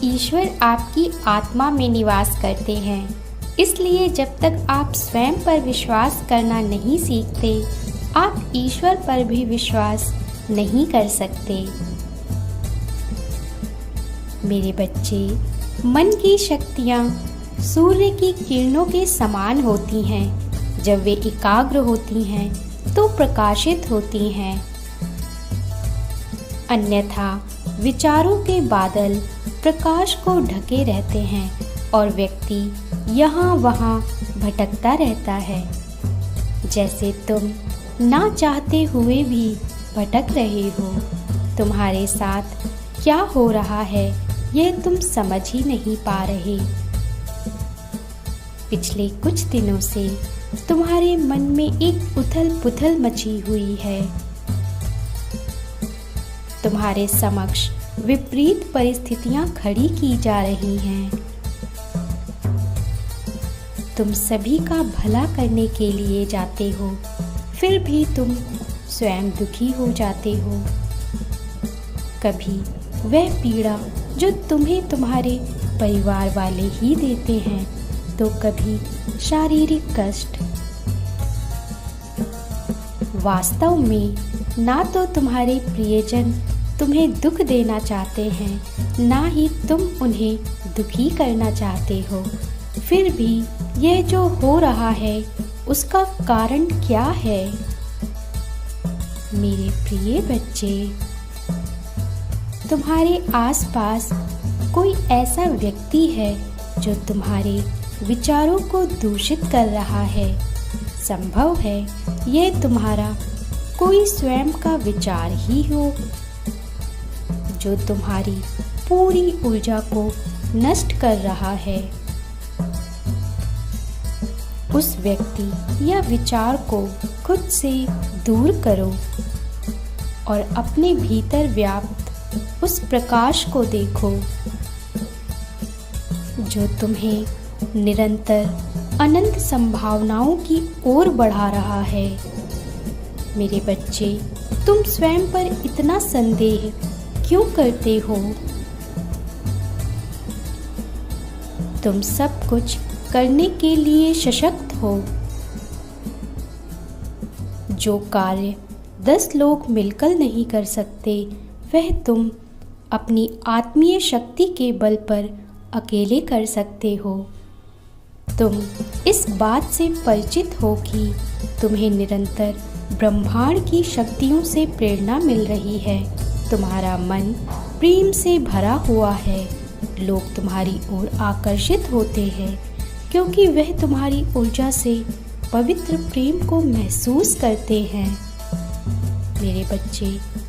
ईश्वर आपकी आत्मा में निवास करते हैं, इसलिए जब तक आप स्वयं पर विश्वास करना नहीं सीखते, आप ईश्वर पर भी विश्वास नहीं कर सकते। मेरे बच्चे, मन की शक्तियाँ सूर्य की किरणों के समान होती हैं। जब वे एकाग्र होती हैं तो प्रकाशित होती हैं। अन्यथा विचारों के बादल प्रकाश को ढके रहते हैं और व्यक्ति यहाँ वहाँ भटकता रहता है। जैसे तुम ना चाहते हुए भी भटक रहे हो। तुम्हारे साथ क्या हो रहा है यह तुम समझ ही नहीं पा रहे। पिछले कुछ दिनों से तुम्हारे मन में एक उथल पुथल मची हुई है। तुम्हारे समक्ष विपरीत परिस्थितियां खड़ी की जा रही हैं। तुम सभी का भला करने के लिए जाते हो, फिर भी तुम स्वयं दुखी हो जाते हो। कभी वह पीड़ा जो तुम्हें तुम्हारे परिवार वाले ही देते हैं, तो कभी शारीरिक कष्ट। वास्तव में ना तो तुम्हारे प्रियजन तुम्हें दुख देना चाहते हैं, ना ही तुम उन्हें दुखी करना चाहते हो। फिर भी यह जो हो रहा है उसका कारण क्या है? मेरे प्रिय बच्चे, तुम्हारे आसपास कोई ऐसा व्यक्ति है जो तुम्हारे विचारों को दूषित कर रहा है। संभव है यह तुम्हारा कोई स्वयं का विचार ही हो जो तुम्हारी पूरी ऊर्जा को नष्ट कर रहा है। उस व्यक्ति या विचार को खुद से दूर करो और अपने भीतर व्याप्त उस प्रकाश को देखो जो तुम्हें निरंतर अनंत संभावनाओं की ओर बढ़ा रहा है। मेरे बच्चे, तुम स्वयं पर इतना संदेह क्यों करते हो? तुम सब कुछ करने के लिए सशक्त हो। जो कार्य 10 लोग मिलकर नहीं कर सकते, वह तुम अपनी आत्मीय शक्ति के बल पर अकेले कर सकते हो। तुम इस बात से परिचित हो कि तुम्हें निरंतर ब्रह्मांड की शक्तियों से प्रेरणा मिल रही है। तुम्हारा मन प्रेम से भरा हुआ है। लोग तुम्हारी ओर आकर्षित होते हैं क्योंकि वह तुम्हारी ऊर्जा से पवित्र प्रेम को महसूस करते हैं। मेरे बच्चे,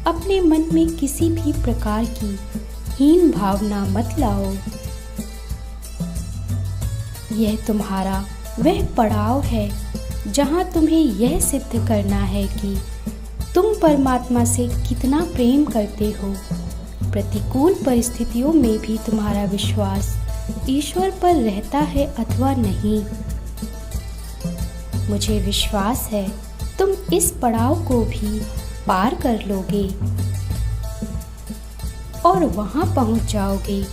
अपने मन में किसी भी प्रकार की हीन भावना मत लाओ। यह तुम्हारा वह पड़ाव है जहाँ तुम्हें यह सिद्ध करना है कि तुम परमात्मा से कितना प्रेम करते हो। प्रतिकूल परिस्थितियों में भी तुम्हारा विश्वास ईश्वर पर रहता है अथवा नहीं। मुझे विश्वास है तुम इस पड़ाव को भी पार कर लोगे और वहां पहुंच जाओगे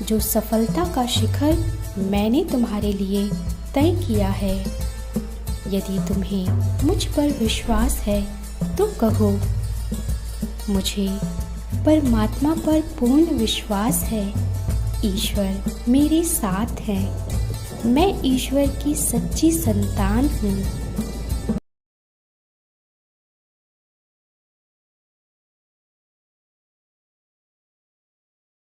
जो सफलता का शिखर मैंने तुम्हारे लिए तय किया है। यदि तुम्हें मुझ पर विश्वास है तो कहो, मुझे परमात्मा पर पूर्ण विश्वास है। ईश्वर मेरे साथ है। मैं ईश्वर की सच्ची संतान हूँ।